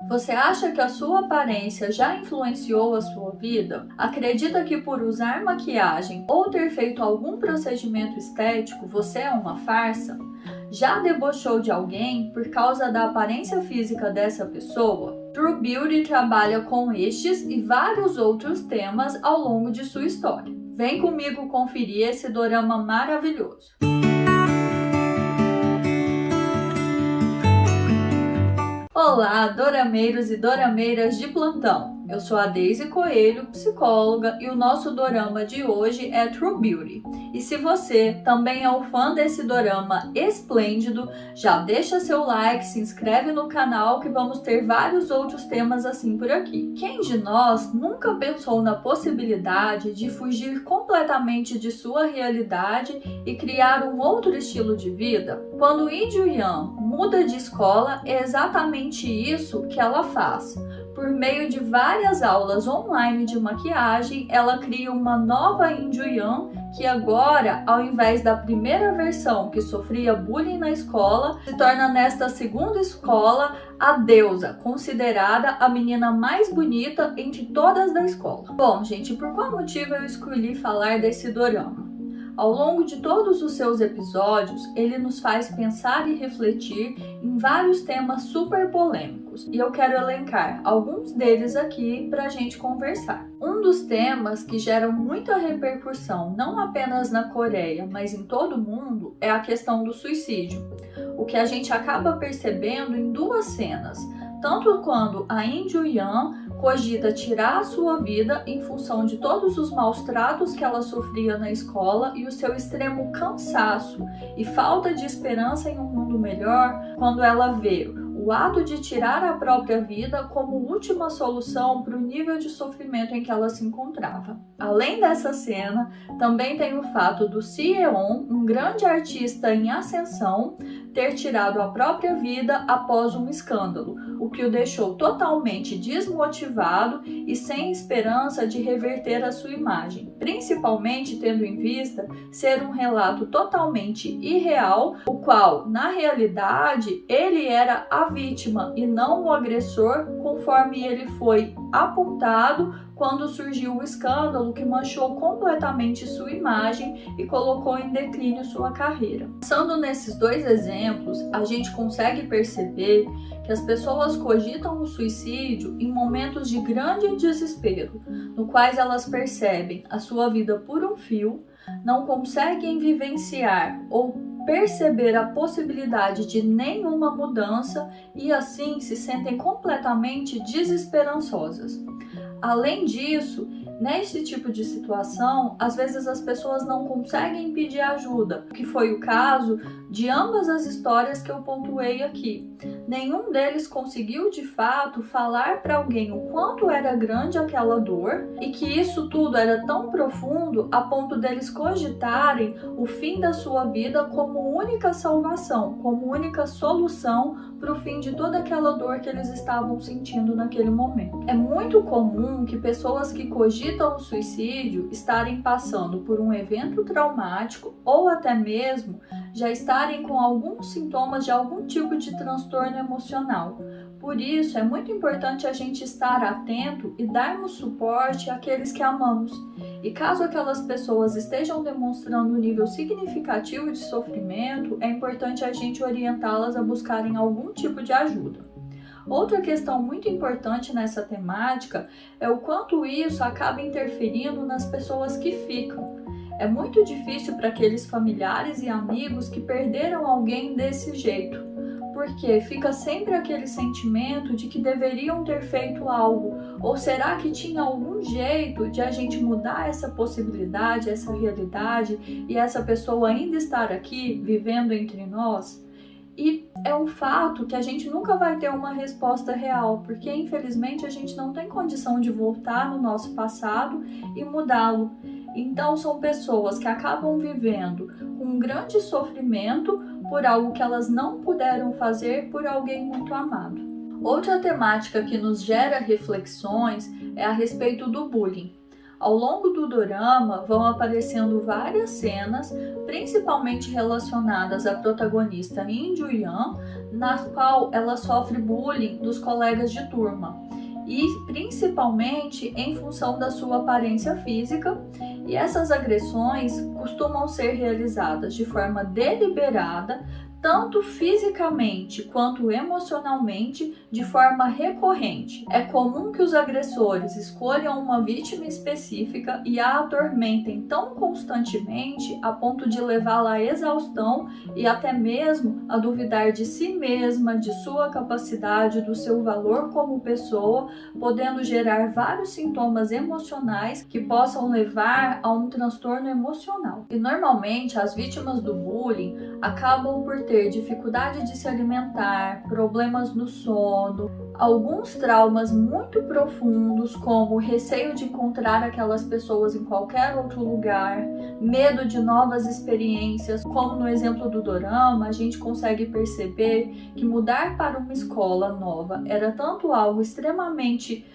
Você acha que a sua aparência já influenciou a sua vida? Acredita que por usar maquiagem ou ter feito algum procedimento estético você é uma farsa? Já debochou de alguém por causa da aparência física dessa pessoa? True Beauty trabalha com estes e vários outros temas ao longo de sua história. Vem comigo conferir esse dorama maravilhoso. Olá, dorameiros e dorameiras de plantão! Eu sou a Deise Coelho, psicóloga, e o nosso dorama de hoje é True Beauty. E se você também é um fã desse dorama esplêndido, já deixa seu like, se inscreve no canal que vamos ter vários outros temas assim por aqui. Quem de nós nunca pensou na possibilidade de fugir completamente de sua realidade e criar um outro estilo de vida? Quando Lee Ju-yeon muda de escola, é exatamente isso que ela faz. Por meio de várias aulas online de maquiagem, ela cria uma nova Lee Ju-yeon que agora, ao invés da primeira versão que sofria bullying na escola, se torna nesta segunda escola a deusa, considerada a menina mais bonita entre todas da escola. Bom, gente, por qual motivo eu escolhi falar desse dorama? Ao longo de todos os seus episódios, ele nos faz pensar e refletir em vários temas super polêmicos, e eu quero elencar alguns deles aqui para a gente conversar. Um dos temas que geram muita repercussão, não apenas na Coreia, mas em todo o mundo, é a questão do suicídio, o que a gente acaba percebendo em duas cenas, tanto quando a Lee Ju-yeon cogita tirar a sua vida em função de todos os maus tratos que ela sofria na escola e o seu extremo cansaço e falta de esperança em um mundo melhor, quando ela vê o ato de tirar a própria vida como última solução para o nível de sofrimento em que ela se encontrava. Além dessa cena, também tem o fato do Si-yeon, um grande artista em ascensão, ter tirado a própria vida após um escândalo, o que o deixou totalmente desmotivado e sem esperança de reverter a sua imagem, principalmente tendo em vista ser um relato totalmente irreal, o qual, na realidade, ele era a vítima e não o agressor, conforme ele foi apontado quando surgiu o escândalo que manchou completamente sua imagem e colocou em declínio sua carreira. Pensando nesses dois exemplos, a gente consegue perceber que as pessoas cogitam o suicídio em momentos de grande desespero, no quais elas percebem a sua vida por um fio, não conseguem vivenciar ou perceber a possibilidade de nenhuma mudança e assim se sentem completamente desesperançosas. Além disso, nesse tipo de situação, às vezes as pessoas não conseguem pedir ajuda, que foi o caso de ambas as histórias que eu pontuei aqui. Nenhum deles conseguiu de fato falar para alguém o quanto era grande aquela dor e que isso tudo era tão profundo a ponto deles cogitarem o fim da sua vida como única salvação, como única solução para o fim de toda aquela dor que eles estavam sentindo naquele momento. É muito comum que pessoas que cogitam o suicídio estarem passando por um evento traumático ou até mesmo já estarem com alguns sintomas de algum tipo de transtorno emocional. Por isso, é muito importante a gente estar atento e darmos suporte àqueles que amamos. E caso aquelas pessoas estejam demonstrando um nível significativo de sofrimento, é importante a gente orientá-las a buscarem algum tipo de ajuda. Outra questão muito importante nessa temática é o quanto isso acaba interferindo nas pessoas que ficam. É muito difícil para aqueles familiares e amigos que perderam alguém desse jeito, porque fica sempre aquele sentimento de que deveriam ter feito algo, ou será que tinha algum jeito de a gente mudar essa possibilidade, essa realidade e essa pessoa ainda estar aqui vivendo entre nós? E é um fato que a gente nunca vai ter uma resposta real, porque infelizmente a gente não tem condição de voltar no nosso passado e mudá-lo. Então são pessoas que acabam vivendo com um grande sofrimento por algo que elas não puderam fazer por alguém muito amado. Outra temática que nos gera reflexões é a respeito do bullying. Ao longo do dorama vão aparecendo várias cenas, principalmente relacionadas à protagonista In Ju-yeon, na qual ela sofre bullying dos colegas de turma, e principalmente em função da sua aparência física, e essas agressões costumam ser realizadas de forma deliberada, tanto fisicamente quanto emocionalmente, de forma recorrente. É comum que os agressores escolham uma vítima específica e a atormentem tão constantemente a ponto de levá-la à exaustão e até mesmo a duvidar de si mesma, de sua capacidade, do seu valor como pessoa, podendo gerar vários sintomas emocionais que possam levar a um transtorno emocional. E normalmente as vítimas do bullying acabam por ter dificuldade de se alimentar, problemas no sono, alguns traumas muito profundos, como receio de encontrar aquelas pessoas em qualquer outro lugar, medo de novas experiências, como no exemplo do dorama, a gente consegue perceber que mudar para uma escola nova era tanto algo extremamente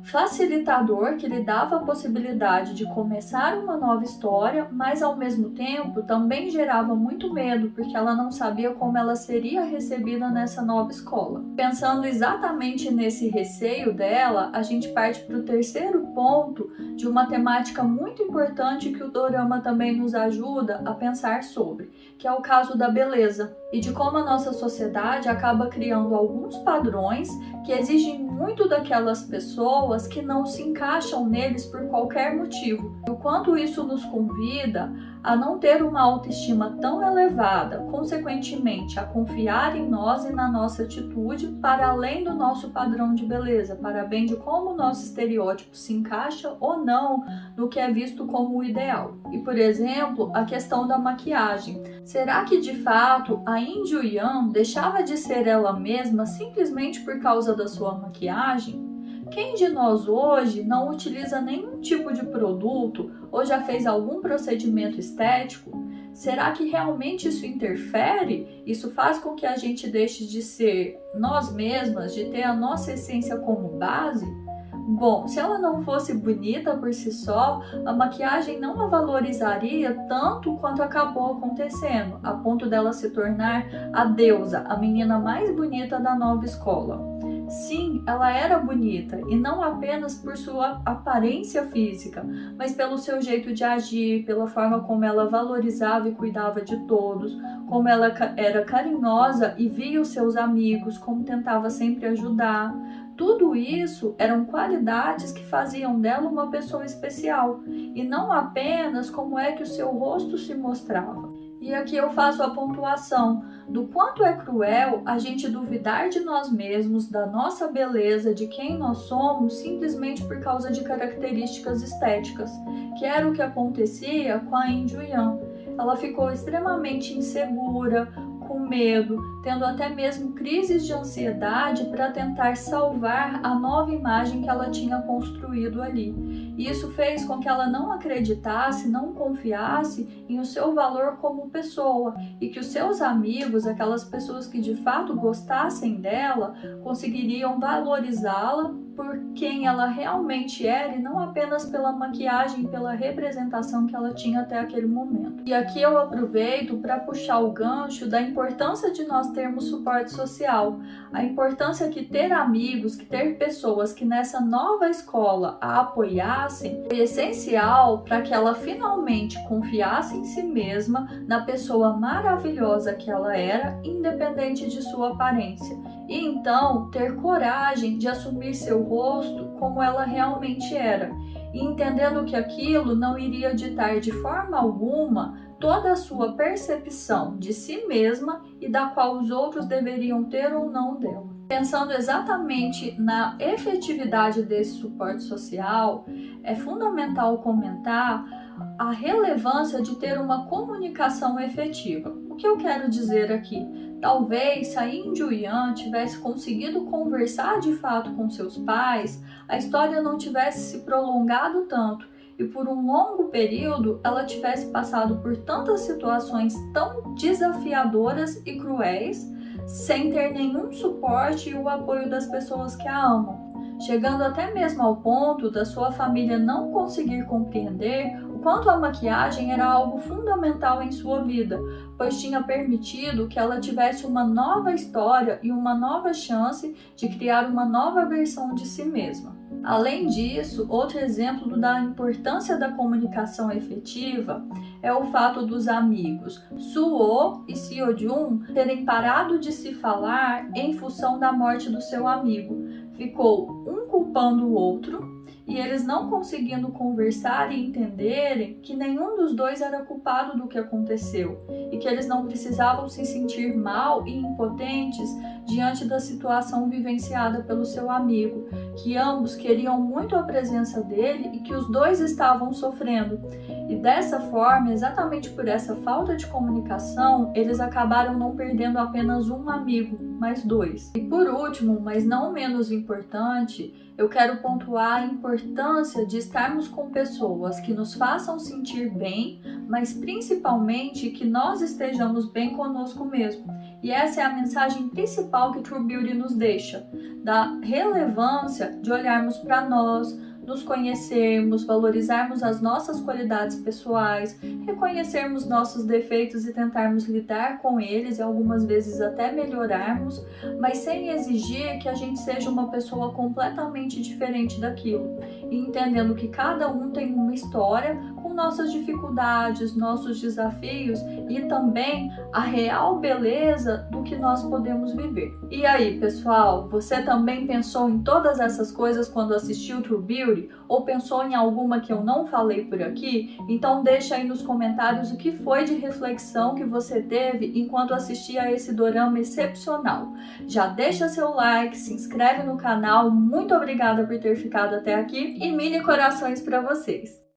facilitador, que lhe dava a possibilidade de começar uma nova história, mas ao mesmo tempo também gerava muito medo, porque ela não sabia como ela seria recebida nessa nova escola. Pensando exatamente nesse receio dela, a gente parte para o terceiro ponto de uma temática muito importante que o dorama também nos ajuda a pensar sobre, que é o caso da beleza, e de como a nossa sociedade acaba criando alguns padrões que exigem muito daquelas pessoas que não se encaixam neles por qualquer motivo. E o quanto isso nos convida a não ter uma autoestima tão elevada, consequentemente a confiar em nós e na nossa atitude para além do nosso padrão de beleza, para bem de como o nosso estereótipo se encaixa ou não no que é visto como o ideal. E, por exemplo, a questão da maquiagem. Será que de fato a In Ju-yeon deixava de ser ela mesma simplesmente por causa da sua maquiagem? Quem de nós hoje não utiliza nenhum tipo de produto ou já fez algum procedimento estético? Será que realmente isso interfere? Isso faz com que a gente deixe de ser nós mesmas, de ter a nossa essência como base? Bom, se ela não fosse bonita por si só, a maquiagem não a valorizaria tanto quanto acabou acontecendo, a ponto dela se tornar a deusa, a menina mais bonita da nova escola. Sim, ela era bonita, e não apenas por sua aparência física, mas pelo seu jeito de agir, pela forma como ela valorizava e cuidava de todos, como ela era carinhosa e via os seus amigos, como tentava sempre ajudar. Tudo isso eram qualidades que faziam dela uma pessoa especial, e não apenas como é que o seu rosto se mostrava. E aqui eu faço a pontuação do quanto é cruel a gente duvidar de nós mesmos, da nossa beleza, de quem nós somos, simplesmente por causa de características estéticas, que era o que acontecia com a In Ju-yeon. Ela ficou extremamente insegura, com medo, tendo até mesmo crises de ansiedade para tentar salvar a nova imagem que ela tinha construído ali. E isso fez com que ela não acreditasse, não confiasse em o seu valor como pessoa, e que os seus amigos, aquelas pessoas que de fato gostassem dela, conseguiriam valorizá-la por quem ela realmente era e não apenas pela maquiagem, pela representação que ela tinha até aquele momento. E aqui eu aproveito para puxar o gancho da importância de nós termos suporte social, a importância que ter amigos, que ter pessoas que nessa nova escola a apoiassem, foi essencial para que ela finalmente confiasse em si mesma, na pessoa maravilhosa que ela era, independente de sua aparência. E então ter coragem de assumir seu rosto como ela realmente era, e entendendo que aquilo não iria ditar de forma alguma toda a sua percepção de si mesma e da qual os outros deveriam ter ou não dela. Pensando exatamente na efetividade desse suporte social, é fundamental comentar a relevância de ter uma comunicação efetiva. O que eu quero dizer aqui? Talvez se a In Ju-yeon tivesse conseguido conversar de fato com seus pais, a história não tivesse se prolongado tanto e por um longo período ela tivesse passado por tantas situações tão desafiadoras e cruéis, sem ter nenhum suporte e o apoio das pessoas que a amam. chegando até mesmo ao ponto da sua família não conseguir compreender o quanto a maquiagem era algo fundamental em sua vida, pois tinha permitido que ela tivesse uma nova história e uma nova chance de criar uma nova versão de si mesma. Além disso, outro exemplo da importância da comunicação efetiva é o fato dos amigos Suho e Seojun terem parado de se falar em função da morte do seu amigo. Ficou um culpando o outro e eles não conseguindo conversar e entenderem que nenhum dos dois era culpado do que aconteceu e que eles não precisavam se sentir mal e impotentes diante da situação vivenciada pelo seu amigo, que ambos queriam muito a presença dele e que os dois estavam sofrendo. E dessa forma, exatamente por essa falta de comunicação, eles acabaram não perdendo apenas um amigo, mas dois. E por último, mas não menos importante, eu quero pontuar a importância de estarmos com pessoas que nos façam sentir bem, mas principalmente que nós estejamos bem conosco mesmo. E essa é a mensagem principal que True Beauty nos deixa, da relevância de olharmos para nós, nos conhecermos, valorizarmos as nossas qualidades pessoais, reconhecermos nossos defeitos e tentarmos lidar com eles e algumas vezes até melhorarmos, mas sem exigir que a gente seja uma pessoa completamente diferente daquilo, e entendendo que cada um tem uma história com nossas dificuldades, nossos desafios e também a real beleza do que nós podemos viver. E aí, pessoal, você também pensou em todas essas coisas quando assistiu True Beauty? Ou pensou em alguma que eu não falei por aqui? Então deixa aí nos comentários o que foi de reflexão que você teve enquanto assistia a esse dorama excepcional. Já deixa seu like, se inscreve no canal, muito obrigada por ter ficado até aqui e mini corações para vocês!